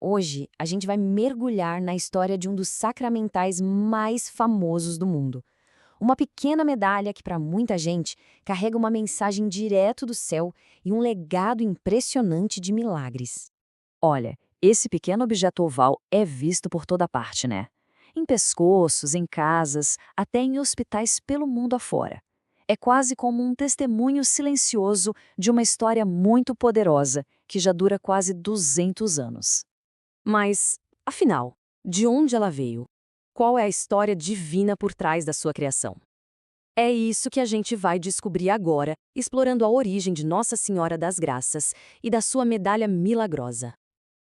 Hoje, a gente vai mergulhar na história de um dos sacramentais mais famosos do mundo. Uma pequena medalha que, para muita gente, carrega uma mensagem direto do céu e um legado impressionante de milagres. Olha, esse pequeno objeto oval é visto por toda parte, né? Em pescoços, em casas, até em hospitais pelo mundo afora. É quase como um testemunho silencioso de uma história muito poderosa que já dura quase 200 anos. Mas, afinal, de onde ela veio? Qual é a história divina por trás da sua criação? É isso que a gente vai descobrir agora, explorando a origem de Nossa Senhora das Graças e da sua medalha milagrosa.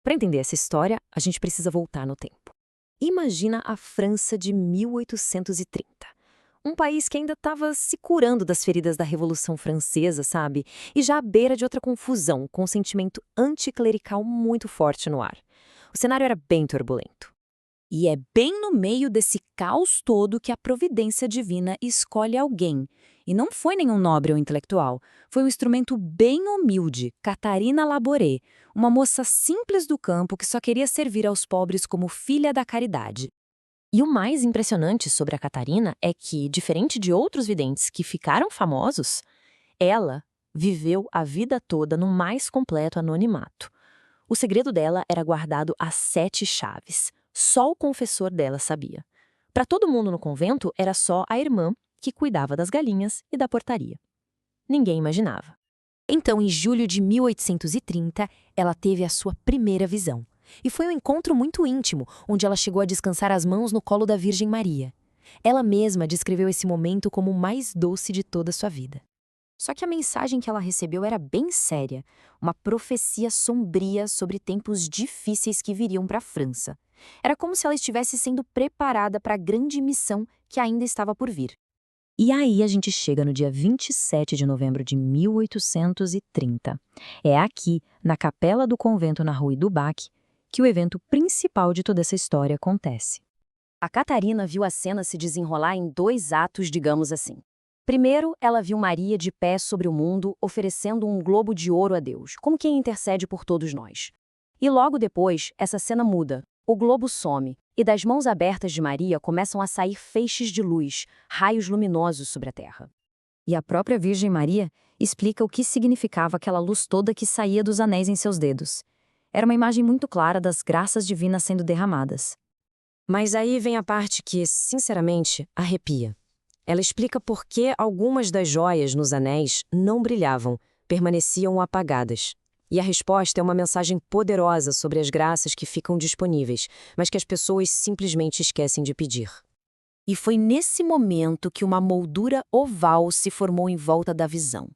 Para entender essa história, a gente precisa voltar no tempo. Imagina a França de 1830. Um país que ainda estava se curando das feridas da Revolução Francesa, sabe? E já à beira de outra confusão, com um sentimento anticlerical muito forte no ar. O cenário era bem turbulento. E é bem no meio desse caos todo que a providência divina escolhe alguém. E não foi nenhum nobre ou intelectual. Foi um instrumento bem humilde, Catarina Labouré, uma moça simples do campo que só queria servir aos pobres como filha da caridade. E o mais impressionante sobre a Catarina é que, diferente de outros videntes que ficaram famosos, ela viveu a vida toda no mais completo anonimato. O segredo dela era guardado a 7 chaves. Só o confessor dela sabia. Para todo mundo no convento, era só a irmã que cuidava das galinhas e da portaria. Ninguém imaginava. Então, em julho de 1830, ela teve a sua primeira visão. E foi um encontro muito íntimo, onde ela chegou a descansar as mãos no colo da Virgem Maria. Ela mesma descreveu esse momento como o mais doce de toda a sua vida. Só que a mensagem que ela recebeu era bem séria, uma profecia sombria sobre tempos difíceis que viriam para a França. Era como se ela estivesse sendo preparada para a grande missão que ainda estava por vir. E aí a gente chega no dia 27 de novembro de 1830. É aqui, na capela do convento na Rue du Bac, que o evento principal de toda essa história acontece. A Catarina viu a cena se desenrolar em 2 atos, digamos assim. Primeiro, ela viu Maria de pé sobre o mundo, oferecendo um globo de ouro a Deus, como quem intercede por todos nós. E logo depois, essa cena muda. O globo some, e das mãos abertas de Maria começam a sair feixes de luz, raios luminosos sobre a terra. E a própria Virgem Maria explica o que significava aquela luz toda que saía dos anéis em seus dedos. Era uma imagem muito clara das graças divinas sendo derramadas. Mas aí vem a parte que, sinceramente, arrepia. Ela explica por que algumas das joias nos anéis não brilhavam, permaneciam apagadas. E a resposta é uma mensagem poderosa sobre as graças que ficam disponíveis, mas que as pessoas simplesmente esquecem de pedir. E foi nesse momento que uma moldura oval se formou em volta da visão.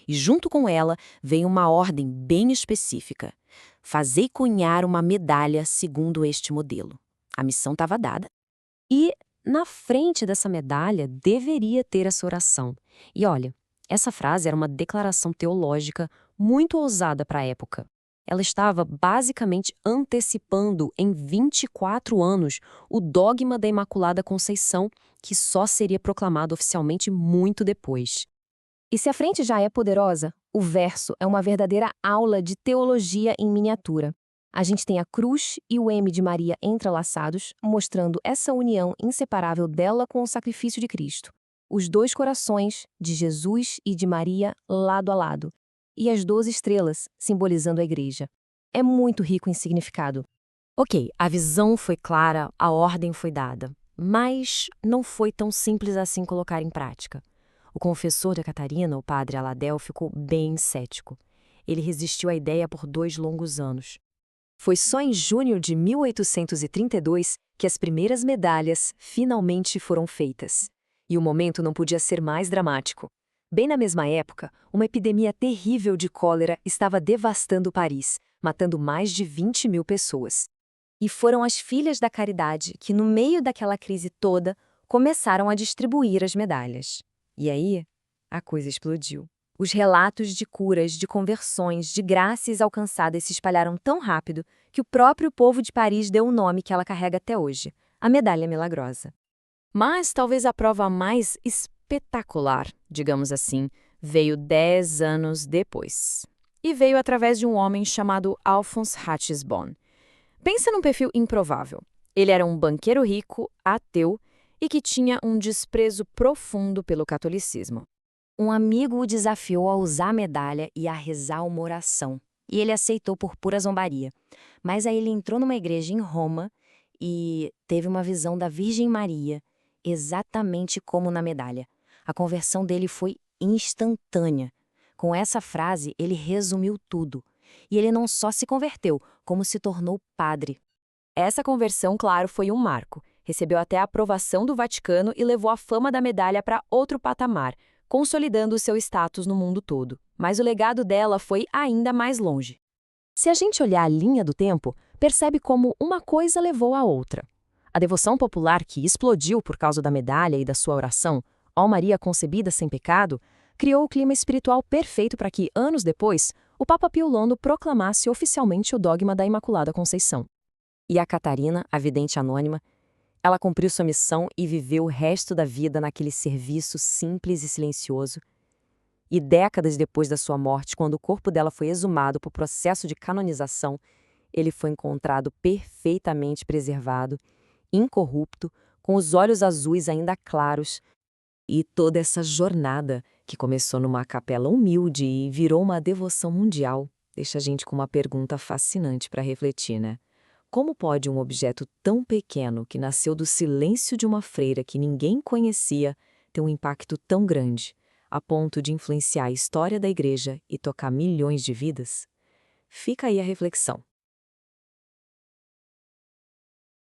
E junto com ela veio uma ordem bem específica: fazei cunhar uma medalha segundo este modelo. A missão estava dada. E na frente dessa medalha deveria ter essa oração. E olha, essa frase era uma declaração teológica muito ousada para a época. Ela estava basicamente antecipando em 24 anos o dogma da Imaculada Conceição, que só seria proclamado oficialmente muito depois. E se a frente já é poderosa, o verso é uma verdadeira aula de teologia em miniatura. A gente tem a cruz e o M de Maria entrelaçados, mostrando essa união inseparável dela com o sacrifício de Cristo. Os 2 corações, de Jesus e de Maria, lado a lado. E as 12 estrelas, simbolizando a igreja. É muito rico em significado. Ok, a visão foi clara, a ordem foi dada. Mas não foi tão simples assim colocar em prática. O confessor da Catarina, o padre Aladel, ficou bem cético. Ele resistiu à ideia por 2 longos anos. Foi só em junho de 1832 que as primeiras medalhas finalmente foram feitas. E o momento não podia ser mais dramático. Bem na mesma época, uma epidemia terrível de cólera estava devastando Paris, matando mais de 20.000 pessoas. E foram as filhas da caridade que, no meio daquela crise toda, começaram a distribuir as medalhas. E aí, a coisa explodiu. Os relatos de curas, de conversões, de graças alcançadas se espalharam tão rápido que o próprio povo de Paris deu o nome que ela carrega até hoje, a Medalha Milagrosa. Mas talvez a prova mais espetacular, digamos assim, veio 10 anos depois. E veio através de um homem chamado Alphonse Ratisbonne. Pensa num perfil improvável. Ele era um banqueiro rico, ateu e que tinha um desprezo profundo pelo catolicismo. Um amigo o desafiou a usar a medalha e a rezar uma oração. E ele aceitou por pura zombaria. Mas aí ele entrou numa igreja em Roma e teve uma visão da Virgem Maria, exatamente como na medalha. A conversão dele foi instantânea. Com essa frase, ele resumiu tudo. E ele não só se converteu, como se tornou padre. Essa conversão, claro, foi um marco. Recebeu até a aprovação do Vaticano e levou a fama da medalha para outro patamar, consolidando seu status no mundo todo. Mas o legado dela foi ainda mais longe. Se a gente olhar a linha do tempo, percebe como uma coisa levou à outra. A devoção popular que explodiu por causa da medalha e da sua oração, Ó Maria concebida sem pecado, criou o clima espiritual perfeito para que, anos depois, o Papa Pio IX proclamasse oficialmente o dogma da Imaculada Conceição. E a Catarina, a vidente anônima, ela cumpriu sua missão e viveu o resto da vida naquele serviço simples e silencioso. E décadas depois da sua morte, quando o corpo dela foi exumado por processo de canonização, ele foi encontrado perfeitamente preservado, incorrupto, com os olhos azuis ainda claros. E toda essa jornada, que começou numa capela humilde e virou uma devoção mundial, deixa a gente com uma pergunta fascinante para refletir, né? Como pode um objeto tão pequeno, que nasceu do silêncio de uma freira que ninguém conhecia, ter um impacto tão grande, a ponto de influenciar a história da igreja e tocar milhões de vidas? Fica aí a reflexão.